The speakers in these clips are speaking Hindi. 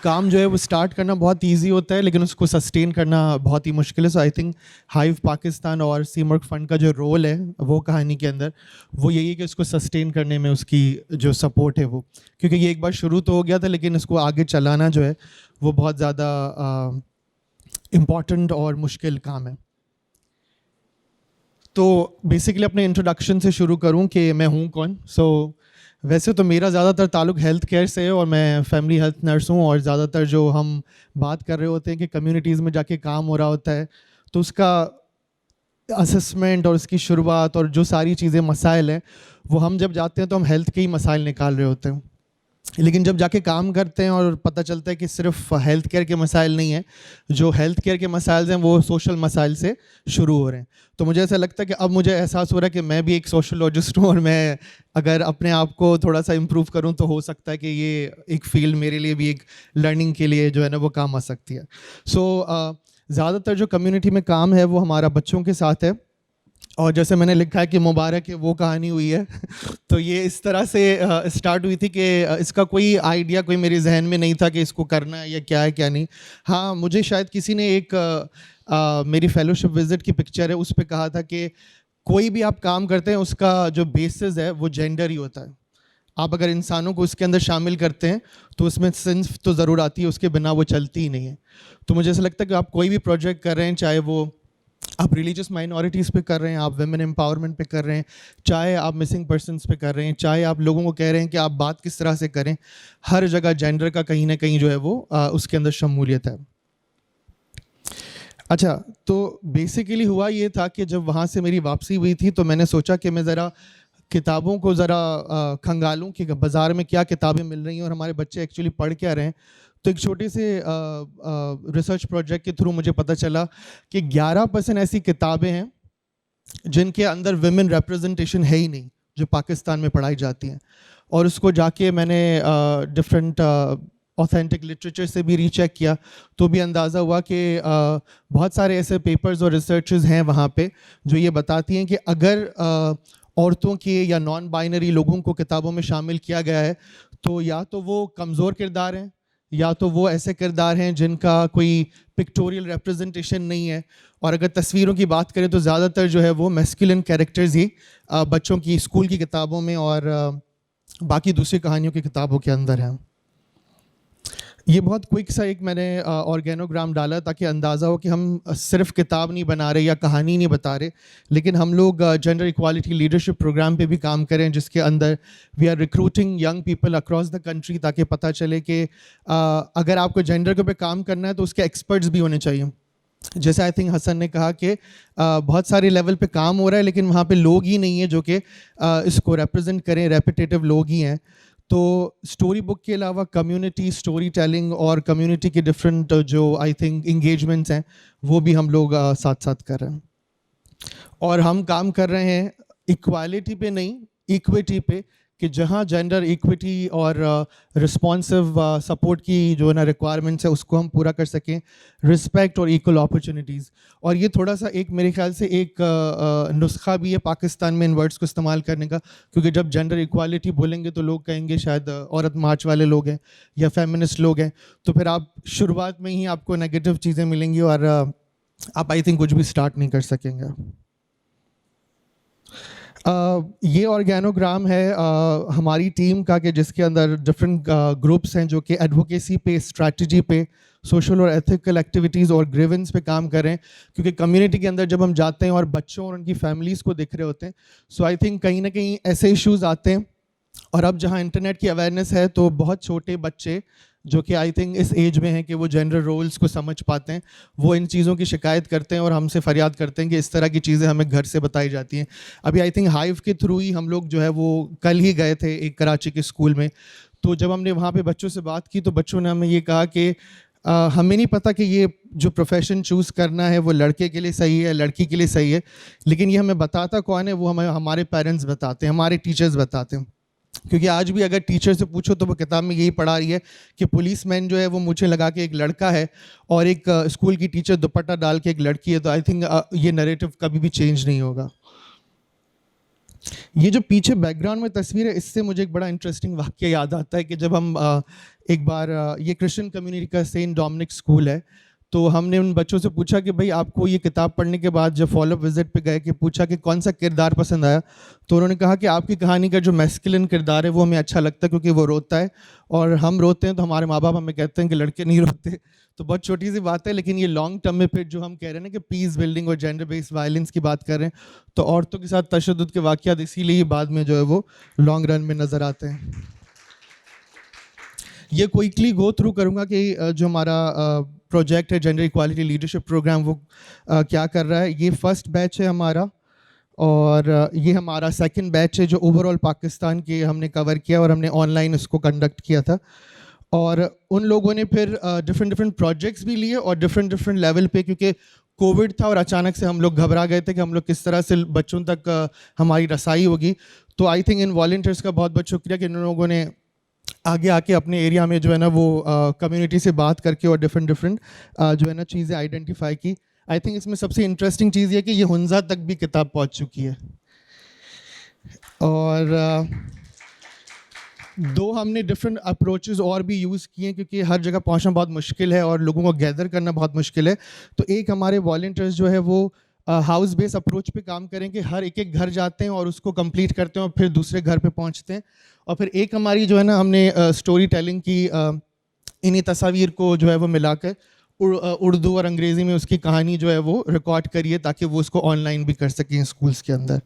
काम जो है वो स्टार्ट करना बहुत इजी होता है, लेकिन उसको सस्टेन करना बहुत ही मुश्किल है। सो आई थिंक हाइव पाकिस्तान और सीमर्क फंड का जो रोल है वो कहानी के अंदर वो यही है कि उसको सस्टेन करने में उसकी जो सपोर्ट है वो, क्योंकि ये एक बार शुरू तो हो गया था लेकिन इसको आगे चलाना जो है वो बहुत ज़्यादा इम्पॉर्टेंट और मुश्किल काम है। तो बेसिकली अपने इंट्रोडक्शन से शुरू करूं कि मैं हूं कौन। वैसे तो मेरा ज़्यादातर ताल्लुक हेल्थ केयर से है और मैं फैमिली हेल्थ नर्स हूँ, और ज़्यादातर जो हम बात कर रहे होते हैं कि कम्युनिटीज़ में जाके काम हो रहा होता है तो उसका असेसमेंट और उसकी शुरुआत और जो सारी चीज़ें मसाइल हैं वो हम जब जाते हैं तो हम हेल्थ के ही मसाइल निकाल रहे होते हैं। लेकिन जब जाके काम करते हैं और पता चलता है कि सिर्फ हेल्थ केयर के मसाइल नहीं है, जो हेल्थ केयर के मसाइल हैं वो सोशल मसाइल से शुरू हो रहे हैं। तो मुझे ऐसा लगता है कि अब मुझे एहसास हो रहा है कि मैं भी एक सोशलॉजिस्ट हूँ और मैं अगर अपने आप को थोड़ा सा इम्प्रूव करूँ तो हो सकता है कि ये एक फील्ड मेरे लिए भी एक लर्निंग के लिए जो है ना वो काम आ सकती है। ज़्यादातर जो कम्युनिटी में काम है वो हमारा बच्चों के साथ है, और जैसे मैंने लिखा है कि मुबारक है वो कहानी हुई है तो ये इस तरह से स्टार्ट हुई थी कि इसका कोई आइडिया कोई मेरे जहन में नहीं था कि इसको करना है या क्या है क्या नहीं। हाँ, मुझे शायद किसी ने एक मेरी फेलोशिप विजिट की पिक्चर है उस पर कहा था कि कोई भी आप काम करते हैं उसका जो बेसिस है वो जेंडर ही होता है। आप अगर इंसानों को उसके अंदर शामिल करते हैं तो उसमें सिंफ तो ज़रूर आती है, उसके बिना वो चलती ही नहीं है। तो मुझे ऐसा लगता है कि आप कोई भी प्रोजेक्ट कर रहे हैं, चाहे वो आप रिलीजियस माइनॉरिटीज़ पे कर रहे हैं, आप वुमेन एम्पावरमेंट पे कर रहे हैं, चाहे आप मिसिंग पर्सनस पे कर रहे हैं, चाहे आप लोगों को कह रहे हैं कि आप बात किस तरह से करें, हर जगह जेंडर का कहीं ना कहीं जो है वो उसके अंदर शमूलियत है। अच्छा, तो बेसिकली हुआ ये था कि जब वहाँ से मेरी वापसी हुई थी तो मैंने सोचा कि मैं ज़रा किताबों को ज़रा खंगालूँ कि बाज़ार में क्या किताबें मिल रही हैं और हमारे बच्चे एक्चुअली पढ़ क्या रहे हैं। तो एक छोटे से रिसर्च प्रोजेक्ट के थ्रू मुझे पता चला कि 11% ऐसी किताबें हैं जिनके अंदर विमेन रिप्रेजेंटेशन है ही नहीं, जो पाकिस्तान में पढ़ाई जाती हैं। और उसको जाके मैंने डिफरेंट ऑथेंटिक लिटरेचर से भी रीचेक किया तो भी अंदाज़ा हुआ कि बहुत सारे ऐसे पेपर्स और रिसर्चेस हैं वहाँ पे जो ये बताती हैं कि अगर औरतों के या नॉन बाइनरी लोगों को किताबों में शामिल किया गया है तो या तो वो कमज़ोर किरदार हैं या तो वो ऐसे किरदार हैं जिनका कोई पिक्टोरियल रिप्रेजेंटेशन नहीं है, और अगर तस्वीरों की बात करें तो ज़्यादातर जो है वो मैस्कुलिन कैरेक्टर्स ही बच्चों की स्कूल की किताबों में और बाकी दूसरी कहानियों की किताबों के अंदर हैं। ये बहुत क्विक सा एक मैंने ऑर्गेनोग्राम डाला ताकि अंदाज़ा हो कि हम सिर्फ किताब नहीं बना रहे या कहानी नहीं बता रहे, लेकिन हम लोग जेंडर इक्वालिटी लीडरशिप प्रोग्राम पे भी काम करें जिसके अंदर we are recruiting young people across the country, ताकि पता चले कि अगर आपको जेंडर के पे काम करना है तो उसके एक्सपर्ट्स भी होने चाहिए। जैसे आई थिंक हसन ने कहा कि बहुत सारे लेवल पे काम हो रहा है लेकिन वहाँ पे लोग ही नहीं है जो कि इसको रिप्रेजेंट करें, रेपिटेटिव लोग ही हैं। तो स्टोरी बुक के अलावा कम्युनिटी स्टोरी टेलिंग और कम्युनिटी के डिफरेंट जो आई थिंक इंगेजमेंट्स हैं वो भी हम लोग साथ साथ कर रहे हैं, और हम काम कर रहे हैं इक्वालिटी पे नहीं, इक्विटी पे, कि जहाँ जेंडर इक्विटी और रिस्पॉन्सिव सपोर्ट की जो है ना रिक्वायरमेंट्स है उसको हम पूरा कर सकें, रिस्पेक्ट और इक्वल अपॉर्चुनिटीज़। और ये थोड़ा सा एक मेरे ख्याल से एक नुस्खा भी है पाकिस्तान में इन वर्ड्स को इस्तेमाल करने का, क्योंकि जब जेंडर इक्वालिटी बोलेंगे तो लोग कहेंगे शायद औरत मार्च वाले लोग हैं या फेमिनिस्ट लोग हैं, तो फिर आप शुरुआत में ही आपको नेगेटिव चीज़ें मिलेंगी और आप आई थिंक कुछ भी स्टार्ट नहीं कर सकेंगे। ये ऑर्गेनोग्राम है हमारी टीम का कि जिसके अंदर डिफरेंट ग्रुप्स हैं जो कि एडवोकेसी पे, स्ट्रैटेजी पे, सोशल और एथिकल एक्टिविटीज़ और ग्रीवेंस पे काम कर रहे हैं, क्योंकि कम्युनिटी के अंदर जब हम जाते हैं और बच्चों और उनकी फैमिलीज़ को दिख रहे होते हैं, सो आई थिंक कहीं ना कहीं ऐसे इश्यूज़ आते हैं। और अब जहाँ इंटरनेट की अवेयरनेस है तो बहुत छोटे बच्चे जो कि आई थिंक इस एज में हैं कि वो जेंडर रोल्स को समझ पाते हैं, वो इन चीज़ों की शिकायत करते हैं और हमसे फरियाद करते हैं कि इस तरह की चीज़ें हमें घर से बताई जाती हैं। अभी आई थिंक हाइव के थ्रू ही हम लोग जो है वो कल ही गए थे एक कराची के स्कूल में, तो जब हमने वहाँ पे बच्चों से बात की तो बच्चों ने हमें ये कहा कि हमें नहीं पता कि ये जो प्रोफेशन चूज़ करना है वो लड़के के लिए सही है, लड़की के लिए सही है, लेकिन ये हमें बताता कौन है, वो हमें हमारे पेरेंट्स बताते हैं, हमारे टीचर्स बताते हैं। क्योंकि आज भी अगर टीचर से पूछो तो वो किताब में यही पढ़ा रही है कि पुलिसमैन जो है वो मुझे लगा के एक लड़का है और एक स्कूल की टीचर दुपट्टा डाल के एक लड़की है, तो आई थिंक ये नैरेटिव कभी भी चेंज नहीं होगा। ये जो पीछे बैकग्राउंड में तस्वीर है, इससे मुझे एक बड़ा इंटरेस्टिंग वाक़या याद आता है कि जब हम एक बार ये क्रिश्चियन कम्युनिटी का सेंट डोमिनिक स्कूल है, तो हमने उन बच्चों से पूछा कि भाई आपको ये किताब पढ़ने के बाद जब फॉलोअप विजिट पे गए कि पूछा कि कौन सा किरदार पसंद आया, तो उन्होंने कहा कि आपकी कहानी का जो मैस्कुलिन किरदार है वो हमें अच्छा लगता है क्योंकि वो रोता है, और हम रोते हैं तो हमारे माँ बाप हमें कहते हैं कि लड़के नहीं रोते। तो बहुत छोटी सी बात है, लेकिन ये लॉन्ग टर्म में फिर जो हम कह रहे हैं ना कि पीस बिल्डिंग और जेंडर बेस्ड वायलेंस की बात कर रहे हैं, तो औरतों के साथ तशद्दुद के वाक़यात इसीलिए बाद में जो है वो लॉन्ग रन में नज़र आते हैं। ये क्विकली गो थ्रू करूँगा कि जो हमारा प्रोजेक्ट है जेंडर इक्वालिटी लीडरशिप प्रोग्राम, वो क्या कर रहा है। ये फर्स्ट बैच है हमारा, और ये हमारा सेकंड बैच है जो ओवरऑल पाकिस्तान के हमने कवर किया, और हमने ऑनलाइन इसको कंडक्ट किया था। और उन लोगों ने फिर डिफरेंट प्रोजेक्ट्स भी लिए और डिफरेंट लेवल पे, क्योंकि कोविड था और अचानक से हम लोग घबरा गए थे कि हम लोग किस तरह से बच्चों तक हमारी रसाई होगी। तो आई थिंक इन वॉलंटियर्स का बहुत बहुत शुक्रिया कि इन लोगों ने आगे आके अपने एरिया में जो है ना वो कम्युनिटी से बात करके और डिफरेंट जो है ना चीज़ें आइडेंटिफाई की। आई थिंक इसमें सबसे इंटरेस्टिंग चीज़ ये कि ये हुंजा तक भी किताब पहुंच चुकी है, और दो हमने डिफरेंट अप्रोचेस और भी यूज़ किए हैं क्योंकि हर जगह पहुंचना बहुत मुश्किल है और लोगों को गैदर करना बहुत मुश्किल है। तो एक हमारे वॉलंटियर्स जो है वो हाउस बेस अप्रोच पे काम करें कि हर एक जगह घर जाते हैं और उसको कंप्लीट करते हैं और फिर दूसरे घर पे पहुंचते हैं। और फिर एक हमारी जो है ना हमने स्टोरी टेलिंग की, इन्हीं तस्वीर को जो है वो मिलाकर उर्दू और अंग्रेज़ी में उसकी कहानी जो है वो रिकॉर्ड करिए ताकि वो उसको ऑनलाइन भी कर सकें स्कूल्स के अंदर।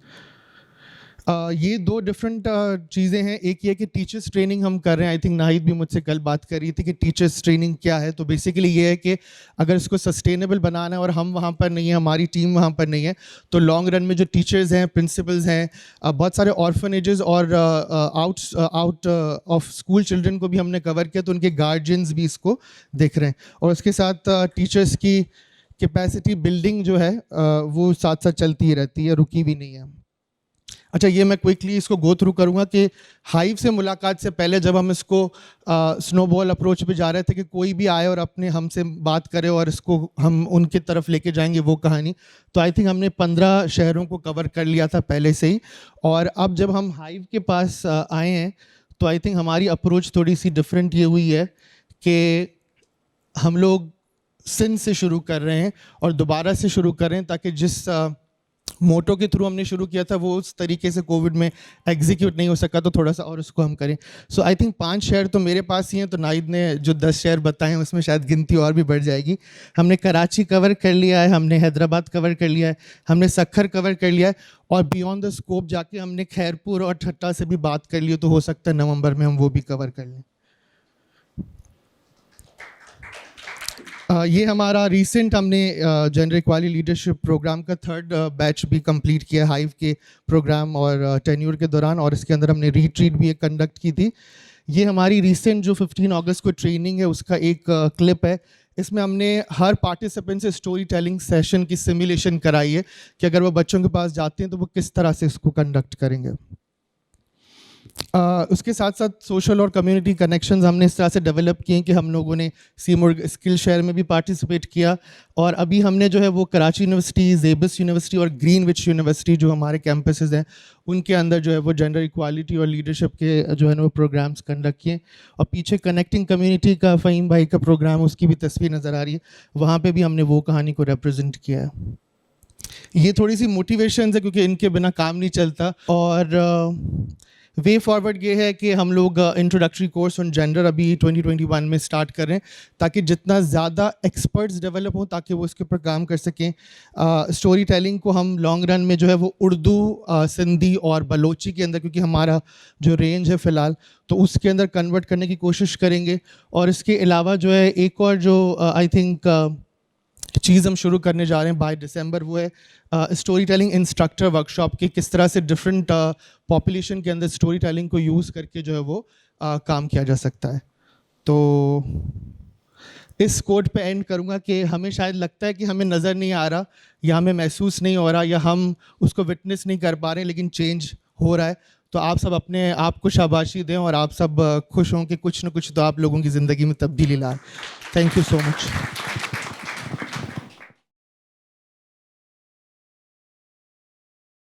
ये दो डिफरेंट चीज़ें हैं। एक ये कि टीचर्स ट्रेनिंग हम कर रहे हैं। आई थिंक नाहिद भी मुझसे कल बात कर रही थी कि टीचर्स ट्रेनिंग क्या है। तो बेसिकली ये है कि अगर इसको सस्टेनेबल बनाना है और हम वहाँ पर नहीं है, हमारी टीम वहाँ पर नहीं है, तो लॉन्ग रन में जो टीचर्स हैं, प्रिंसिपल्स हैं, बहुत सारे ऑर्फनेजेस और आउट ऑफ स्कूल चिल्ड्रन को भी हमने कवर किया, तो उनके गार्जियंस भी इसको देख रहे हैं। और उसके साथ टीचर्स की कैपेसिटी बिल्डिंग जो है वो साथ साथ चलती ही रहती है, रुकी भी नहीं है। अच्छा, ये मैं क्विकली इसको गो थ्रू करूँगा कि हाइव से मुलाकात से पहले जब हम इसको स्नोबॉल अप्रोच पे जा रहे थे कि कोई भी आए और अपने हमसे बात करे और इसको हम उनकी तरफ लेके जाएंगे वो कहानी, तो आई थिंक हमने 15 शहरों को कवर कर लिया था पहले से ही। और अब जब हम हाइव के पास आए हैं तो आई थिंक हमारी अप्रोच थोड़ी सी डिफरेंट ये हुई है कि हम लोग सिंध से शुरू कर रहे हैं और दोबारा से शुरू कर रहे हैं ताकि जिस मोटो के थ्रू हमने शुरू किया था वो उस तरीके से कोविड में एग्जीक्यूट नहीं हो सका, तो थोड़ा सा और उसको हम करें। सो आई थिंक 5 शहर तो मेरे पास ही हैं, तो नाइद ने जो 10 शहर बताए हैं उसमें शायद गिनती और भी बढ़ जाएगी। हमने कराची कवर कर लिया है, हमने हैदराबाद कवर कर लिया है, हमने सक्खर कवर कर लिया है, और बियॉन्ड द स्कोप जाके हमने खैरपुर और ठट्टा से भी बात कर ली, तो हो सकता है नवंबर में हम वो भी कवर कर लें। ये हमारा रिसेंट हमने जेंडर इक्वालिटी लीडरशिप प्रोग्राम का 3rd बैच भी कंप्लीट किया हाइव के प्रोग्राम और टेन्योर के दौरान, और इसके अंदर हमने रीट्रीट भी एक कंडक्ट की थी। ये हमारी रिसेंट जो 15 अगस्त को ट्रेनिंग है उसका एक क्लिप है। इसमें हमने हर पार्टिसिपेंट से स्टोरी टेलिंग सेशन की सिमुलेशन कराई है कि अगर वो बच्चों के पास जाते हैं तो वो किस तरह से इसको कंडक्ट करेंगे। उसके साथ साथ सोशल और कम्युनिटी कनेक्शंस हमने इस तरह से डेवलप किए कि हम लोगों ने सीमुर्ग स्किल शेयर में भी पार्टिसिपेट किया, और अभी हमने जो है वो कराची यूनिवर्सिटी, जेबिस यूनिवर्सिटी और ग्रीनविच यूनिवर्सिटी जो हमारे कैंपसेस हैं उनके अंदर जो है वो जेंडर इक्वालिटी और लीडरशिप के जो है ना वो प्रोग्राम्स कंडक्ट किए। और पीछे कनेक्टिंग कम्युनिटी का फ़हीम भाई का प्रोग्राम, उसकी भी तस्वीर नज़र आ रही है, वहाँ पर भी हमने वो कहानी को रिप्रेजेंट किया है। ये थोड़ी सी मोटिवेशन है क्योंकि इनके बिना काम नहीं चलता। और वे फॉरवर्ड ये है कि हम लोग इंट्रोडक्टरी कोर्स ऑन जेंडर अभी 2021 में स्टार्ट कर रहे हैं ताकि जितना ज़्यादा एक्सपर्ट्स डेवलप हों ताकि वो इसके ऊपर काम कर सकें। स्टोरी टेलिंग को हम लॉन्ग रन में जो है वो उर्दू, सिंधी और बलोची के अंदर, क्योंकि हमारा जो रेंज है फ़िलहाल, तो उसके अंदर कन्वर्ट करने की कोशिश करेंगे। और इसके अलावा जो है एक और जो आई थिंक चीज़ हम शुरू करने जा रहे हैं बाय दिसंबर, वो है स्टोरी टेलिंग इंस्ट्रक्टर वर्कशॉप के किस तरह से डिफरेंट पॉपुलेशन के अंदर स्टोरी टेलिंग को यूज़ करके जो है वो काम किया जा सकता है। तो इस कोट पे एंड करूँगा कि हमें शायद लगता है कि हमें नज़र नहीं आ रहा या हमें महसूस नहीं हो रहा या हम उसको विटनेस नहीं कर पा रहे, लेकिन चेंज हो रहा है। तो आप सब अपने आप को शाबाशी दें और आप सब खुश हों कि कुछ न कुछ तो आप लोगों की ज़िंदगी में तब्दीली लाए। Thank you so much.